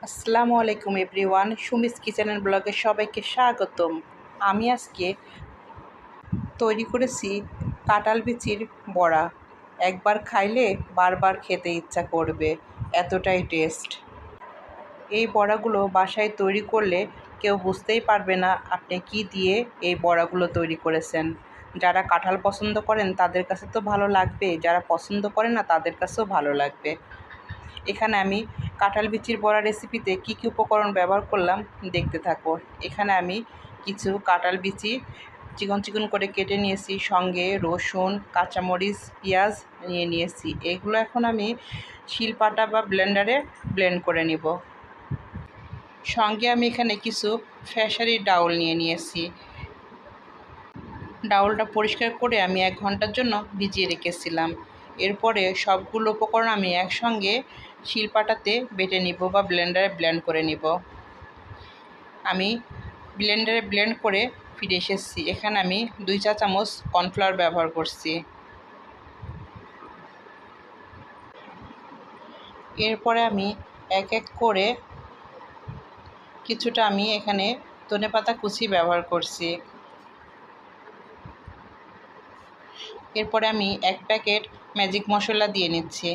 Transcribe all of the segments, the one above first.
আসসালামু আলাইকুম everyone, Sumi's kitchen and ব্লগে সবাইকে স্বাগতম। আমি আজকে তৈরি করেছি কাঁঠাল বিচির বড়া। একবার খাইলে বারবার খেতে ইচ্ছা করবে, এতটাই টেস্ট। এই বড়াগুলো বাসায় তৈরি করলে কেউ বুঝতেই পারবে না আপনি কি দিয়ে এই বড়াগুলো তৈরি করেছেন। যারা কাঁঠাল পছন্দ করেন তাদের কাছে তো ভালো লাগবে, যারা পছন্দ করে না তাদের কাছেও ভালো লাগবে। এখানে আমি কাঁঠাল বিচির বড়া রেসিপিতে কি কি উপকরণ ব্যবহার করলাম দেখতে থাকো। এখানে আমি কিছু কাঁঠাল বিচি চিকন চিকন করে কেটে নিয়েছি, সঙ্গে রসুন, কাঁচামরিচ, পেঁয়াজ নিয়েছি। এগুলো এখন আমি শিলপাটা বা ব্লেন্ডারে ব্লেন্ড করে নিব। সঙ্গে আমি এখানে কিছু খেসারির ডাউল নিয়েছি। ডাউলটা পরিষ্কার করে আমি 1 ঘন্টার জন্য ভিজিয়ে রেখেছিলাম। এরপরে সবগুলো উপকরণ আমি একসঙ্গে শিলপাটাতে বেটে নিব বা ব্লেন্ডারে ব্লেন্ড করে নিব। আমি ব্লেন্ডারে ব্লেন্ড করে ফিরে এসেছি। এখানে আমি 2 চা চামচ কর্নফ্লাওয়ার ব্যবহার করছি। এরপরে আমি এক এক করে কিছুটা আমি এখানে ধনেপাতা কুচি ব্যবহার করছি। এরপরে আমি 1 প্যাকেট ম্যাজিক মশলা দিয়ে নিচ্ছি।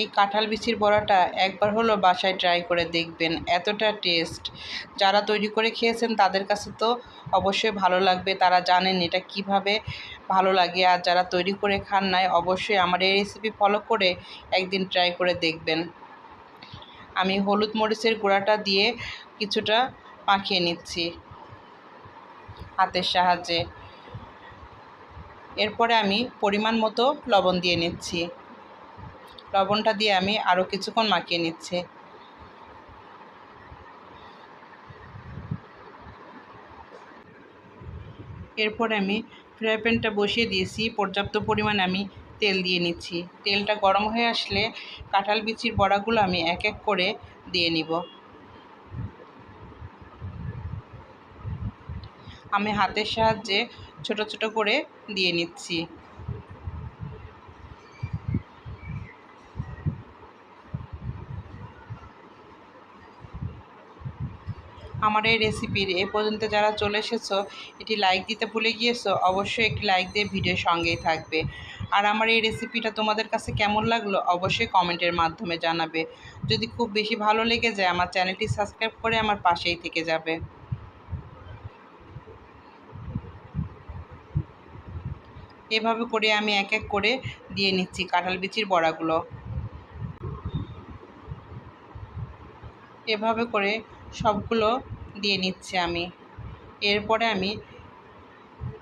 এই কাঁঠাল বিচির বড়াটা একবার হলো বাসায় ট্রাই করে দেখবেন, এতটা টেস্ট। যারা তৈরি করে খেয়েছেন তাদের কাছে তো অবশ্যই ভালো লাগবে, তারা জানেন এটা কিভাবে ভালো লাগে। আর যারা তৈরি করে খান নাই, অবশ্যই আমার এই রেসিপি ফলো করে একদিন ট্রাই করে দেখবেন। আমি হলুদ মরিচের গুঁড়াটা দিয়ে কিছুটা মাখিয়ে নিচ্ছি হাতের সাহায্যে। এরপরে আমি পরিমাণ মতো লবণ দিয়ে নিচ্ছি। লবণটা দিয়ে আমি আরও কিছুক্ষণ মাখিয়ে নিচ্ছি। এরপরে আমি ফ্রাই প্যানটা বসিয়ে দিয়েছি, পর্যাপ্ত পরিমাণে আমি তেল দিয়ে নিচ্ছি। তেলটা গরম হয়ে আসলে কাঁঠাল বিচির বড়াগুলো আমি এক এক করে দিয়ে নিব। আমি হাতের সাহায্যে ছোট ছোট করে দিয়ে নিচ্ছি। আমার এই রেসিপির এ পর্যন্ত যারা চলে এসেছো, এটি লাইক দিতে ভুলে গিয়েছো, অবশ্যই একটি লাইক দিয়ে ভিডিওর সঙ্গেই থাকবে। আর আমার এই রেসিপিটা তোমাদের কাছে কেমন লাগলো অবশ্যই কমেন্টের মাধ্যমে জানাবে। যদি খুব বেশি ভালো লেগে যায় আমার চ্যানেলটি সাবস্ক্রাইব করে আমার পাশেই থেকে যাবে। এভাবে করে আমি এক এক করে দিয়ে নিচ্ছি কাঁঠাল বিচির বড়াগুলো। এভাবে করে সবগুলো দিয়ে নিচ্ছি আমি। এরপরে আমি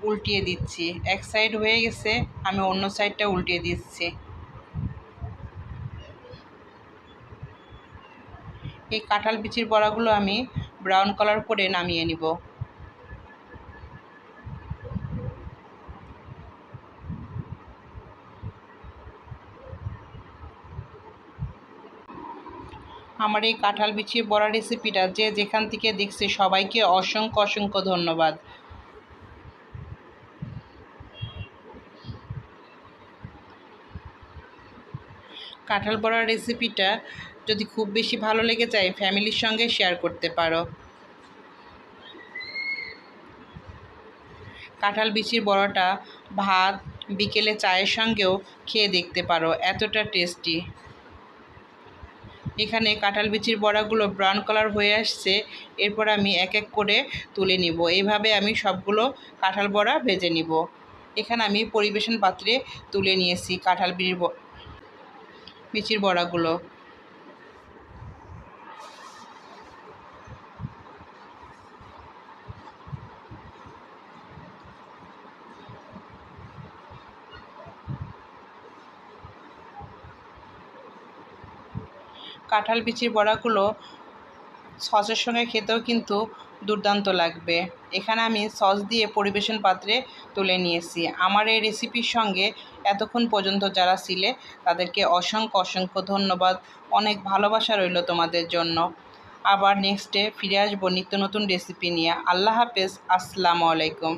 উল্টিয়ে দিচ্ছি। এক সাইড হয়ে গেছে, আমি অন্য সাইডটা উল্টিয়ে দিচ্ছি। এই কাঁঠাল বিচির বড়াগুলো আমি ব্রাউন কালার করে নামিয়ে নিব। আমার এই কাঁঠাল বিচির বড়া রেসিপিটা যে যেখান থেকে দেখছে সবাইকে অসংখ্য অসংখ্য ধন্যবাদ। কাঁঠাল বড়ার রেসিপিটা যদি খুব বেশি ভালো লেগে যায় ফ্যামিলির সঙ্গে শেয়ার করতে পারো। কাঁঠাল বিচির বড়াটা ভাত, বিকেলে চায়ের সঙ্গেও খেয়ে দেখতে পারো, এতটা টেস্টি। এখানে কাঁঠাল বিচির বড়াগুলো ব্রাউন কালার হয়ে আসছে। এরপর আমি এক এক করে তুলে নিব। এইভাবে আমি সবগুলো কাঁঠাল বড়া ভেজে নিব। এখানে আমি পরিবেশন পাত্রে তুলে নিয়েছি কাঁঠাল বিচির বড়াগুলো। কাঁঠাল বিচির বড়াগুলো সসের সঙ্গে খেতেও কিন্তু দুর্দান্ত লাগবে। এখানে আমি সস দিয়ে পরিবেশন পাত্রে তুলে নিয়েছি। আমার এই রেসিপির সঙ্গে এতক্ষণ পর্যন্ত যারা ছিলে তাদেরকে অসংখ্য অসংখ্য ধন্যবাদ। অনেক ভালোবাসা রইল তোমাদের জন্য। আবার নেক্সটে ফিরে আসবো নিত্য নতুন রেসিপি নিয়ে। আল্লাহ হাফেজ, আসসালামু আলাইকুম।